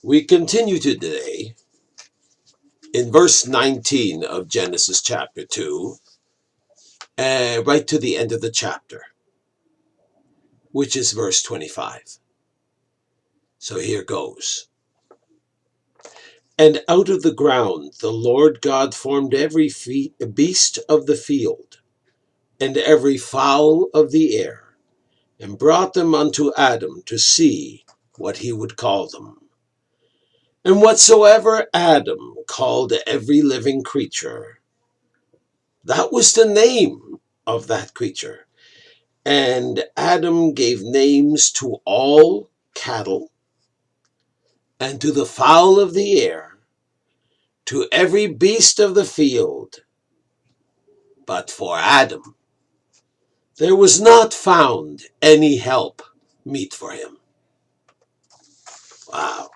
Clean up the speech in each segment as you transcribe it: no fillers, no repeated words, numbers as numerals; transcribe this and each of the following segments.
We continue today in verse 19 of Genesis chapter 2, right to the end of the chapter, which is verse 25. So here goes. And out of the ground the Lord God formed every beast of the field, and every fowl of the air, and brought them unto Adam to see what he would call them. And whatsoever Adam called every living creature, that was the name of that creature. And Adam gave names to all cattle, and to the fowl of the air, to every beast of the field. But for Adam there was not found any help meet for him. Wow.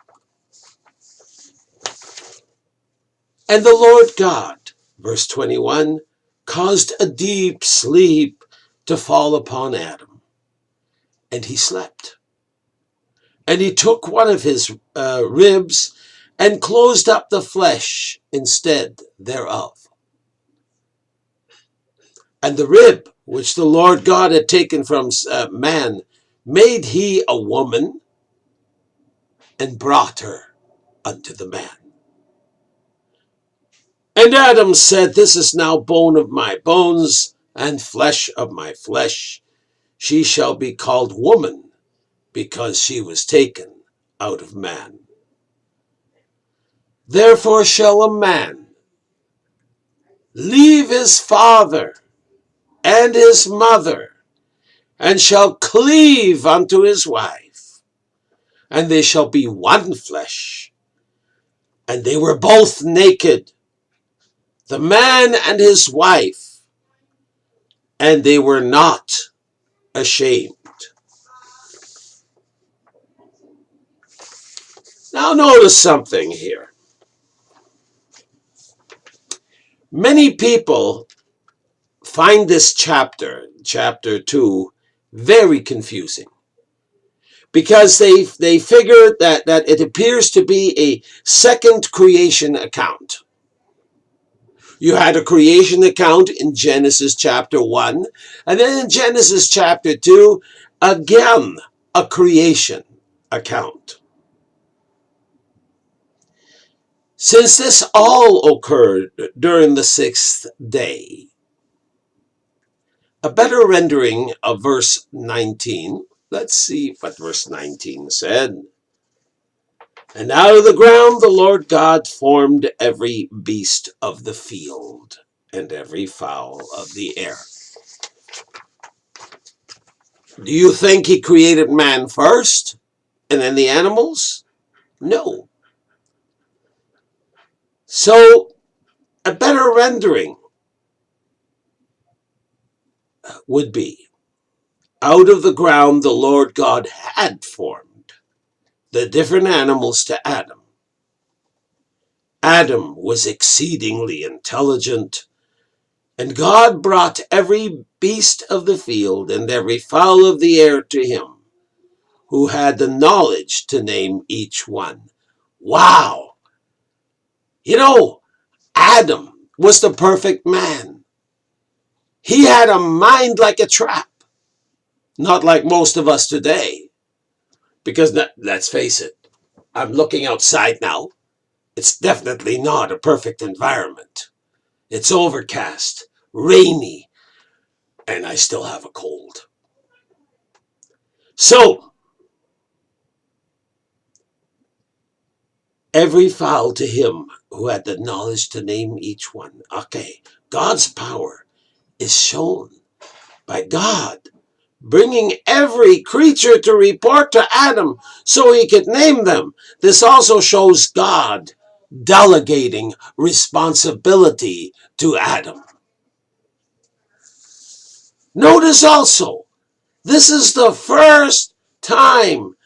And the Lord God, verse 21, caused a deep sleep to fall upon Adam, and he slept. And he took one of his ribs and closed up the flesh instead thereof. And the rib which the Lord God had taken from man made he a woman, and brought her unto the man. And Adam said, This is now bone of my bones, and flesh of my flesh. She shall be called woman, because she was taken out of man. Therefore shall a man leave his father and his mother, and shall cleave unto his wife, and they shall be one flesh. And they were both naked, the man and his wife, and they were not ashamed. Now notice something here. Many people find this chapter 2, very confusing, because they figure that it appears to be a second creation account. You had a creation account in Genesis chapter 1, and then in Genesis chapter 2, again a creation account. Since this all occurred during the sixth day, a better rendering of verse 19, let's see what verse 19 said. And out of the ground the Lord God formed every beast of the field, and every fowl of the air. Do you think he created man first, and then the animals? No. So, a better rendering would be, out of the ground the Lord God had formed the different animals to Adam. Adam was exceedingly intelligent, and God brought every beast of the field and every fowl of the air to him, who had the knowledge to name each one. Wow! You know, Adam was the perfect man. He had a mind like a trap, not like most of us today. Because let's face it, I'm looking outside now. It's definitely not a perfect environment. It's overcast, rainy, and I still have a cold. So, every fowl to him who had the knowledge to name each one. Okay, God's power is shown by God bringing every creature to report to Adam so he could name them. This also shows God delegating responsibility to Adam. Notice also, this is the first time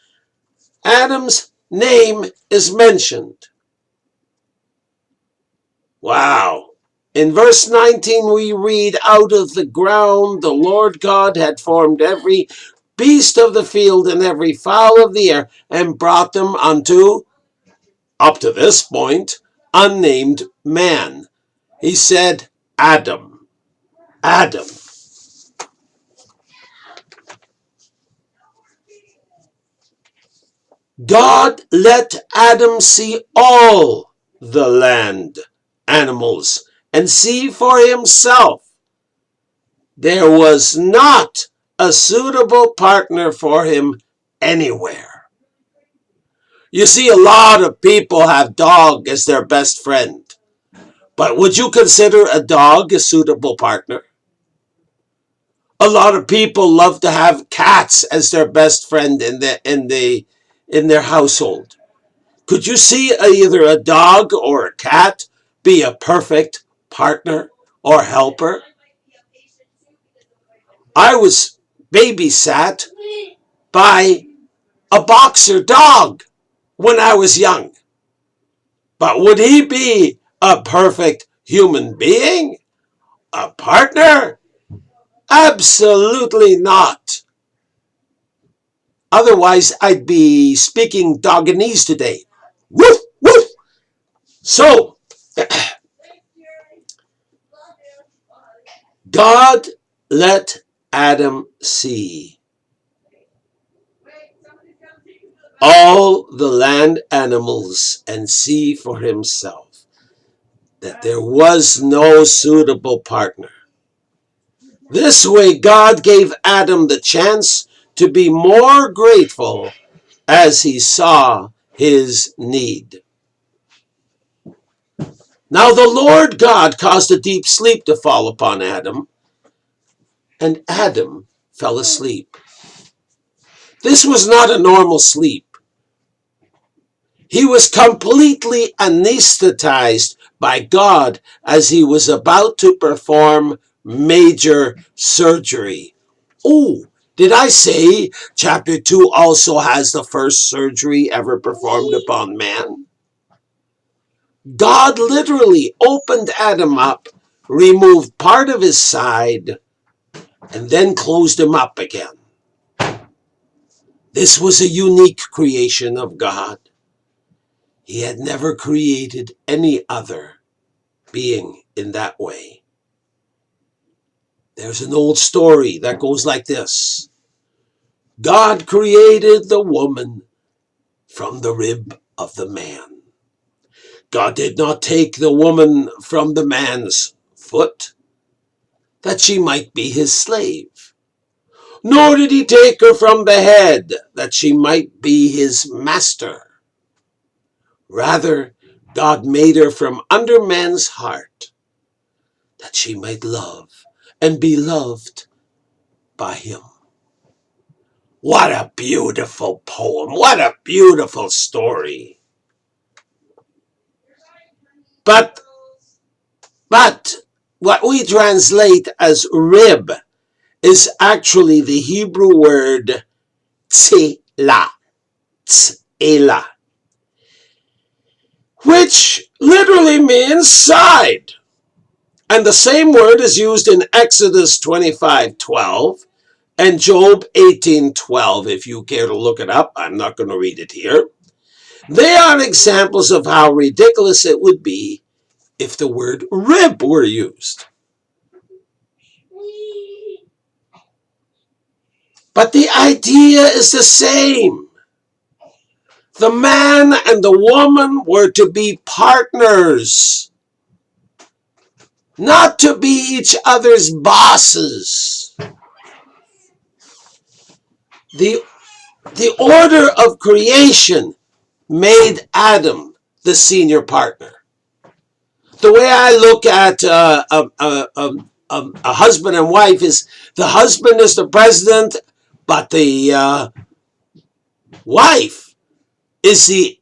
Adam's name is mentioned. Wow. In verse 19 we read, out of the ground the Lord God had formed every beast of the field and every fowl of the air, and brought them unto up to this point, unnamed man. He said, Adam, Adam. God let Adam see all the land animals and see for himself. There was not a suitable partner for him anywhere. You see, a lot of people have dog as their best friend. But would you consider a dog a suitable partner? A lot of people love to have cats as their best friend in their household. Could you see either a dog or a cat be a perfect partner or helper? I was babysat by a boxer dog when I was young. But would he be a perfect human being? A partner? Absolutely not. Otherwise, I'd be speaking Dogonese today. Woof, woof. So, God let Adam see all the land animals and see for himself that there was no suitable partner. This way, God gave Adam the chance to be more grateful as he saw his need. Now the Lord God caused a deep sleep to fall upon Adam, and Adam fell asleep. This was not a normal sleep. He was completely anesthetized by God as he was about to perform major surgery. Oh, did I say chapter 2 also has the first surgery ever performed upon man? God literally opened Adam up, removed part of his side, and then closed him up again. This was a unique creation of God. He had never created any other being in that way. There's an old story that goes like this. God created the woman from the rib of the man. God did not take the woman from the man's foot, that she might be his slave. Nor did he take her from the head, that she might be his master. Rather, God made her from under man's heart, that she might love and be loved by him. What a beautiful poem. What a beautiful story. But what we translate as rib is actually the Hebrew word tzela, tzela, which literally means side. And the same word is used in Exodus 25:12 and Job 18:12. If you care to look it up, I'm not going to read it here. They are examples of how ridiculous it would be if the word rib were used. But the idea is the same. The man and the woman were to be partners, not to be each other's bosses. The order of creation made Adam the senior partner. The way I look at a husband and wife is the husband is the president, but the wife is the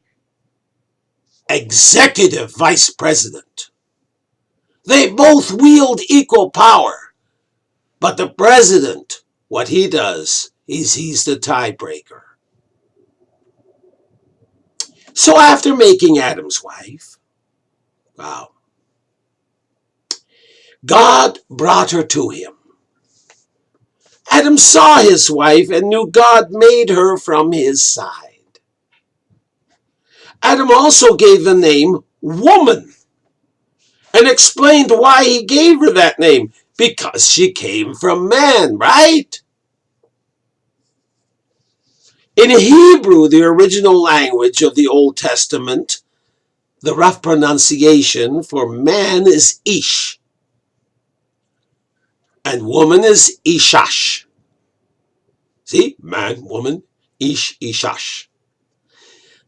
executive vice president. They both wield equal power, but the president, what he does is he's the tiebreaker. So after making Adam's wife, wow, God brought her to him. Adam saw his wife and knew God made her from his side. Adam also gave the name woman and explained why he gave her that name. Because she came from man, right? In Hebrew, the original language of the Old Testament, the rough pronunciation for man is ish, and woman is ishash. See, man, woman, ish, ishash.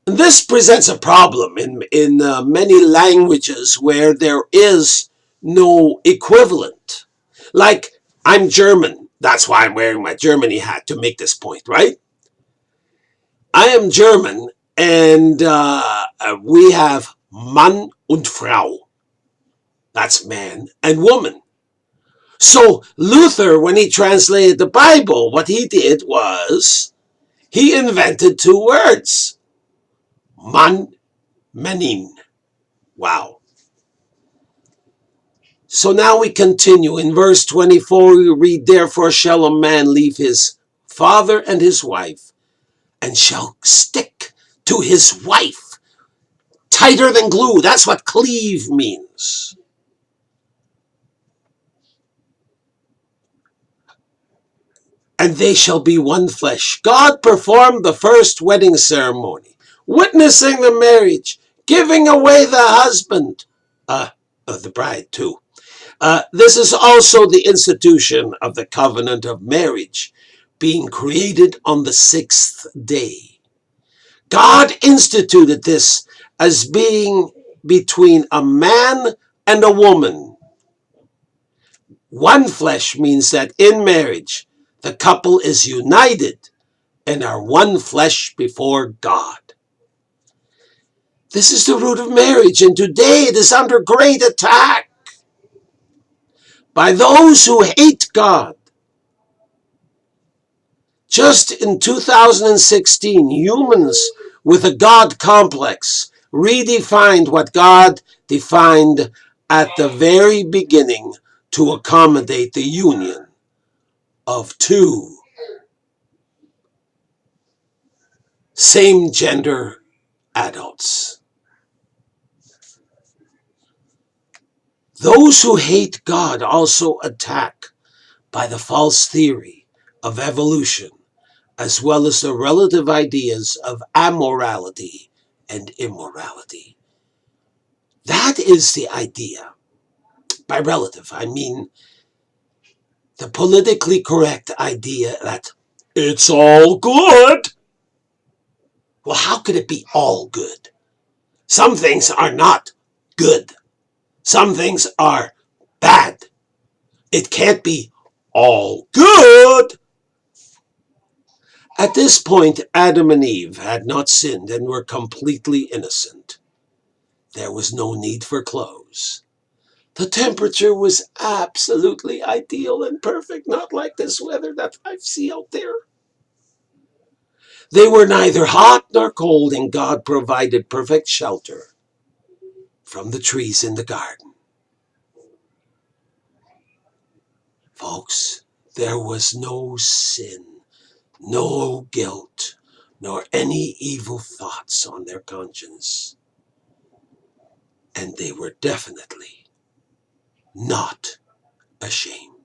And this presents a problem in many languages where there is no equivalent. Like, I'm German. That's why I'm wearing my Germany hat to make this point, right? I am German, and we have Mann und Frau. That's man and woman. So Luther, when he translated the Bible, what he did was he invented two words. Man, menin. Wow. So now we continue. In verse 24, we read, therefore shall a man leave his father and his wife, and shall stick to his wife tighter than glue. That's what cleave means. And they shall be one flesh. God performed the first wedding ceremony, witnessing the marriage, giving away the husband, the bride too. This is also the institution of the covenant of marriage, being created on the sixth day. God instituted this as being between a man and a woman. One flesh means that in marriage, the couple is united and are one flesh before God. This is the root of marriage, and today it is under great attack by those who hate God. Just in 2016, humans with a God complex redefined what God defined at the very beginning to accommodate the union of two same-gender adults. Those who hate God also attack by the false theory of evolution, as well as the relative ideas of amorality and immorality. That is the idea. By relative, I mean the politically correct idea that it's all good. Well, how could it be all good? Some things are not good. Some things are bad. It can't be all good. At this point, Adam and Eve had not sinned and were completely innocent. There was no need for clothes. The temperature was absolutely ideal and perfect, not like this weather that I see out there. They were neither hot nor cold, and God provided perfect shelter from the trees in the garden. Folks, there was no sin, no guilt, nor any evil thoughts on their conscience. And they were definitely not ashamed.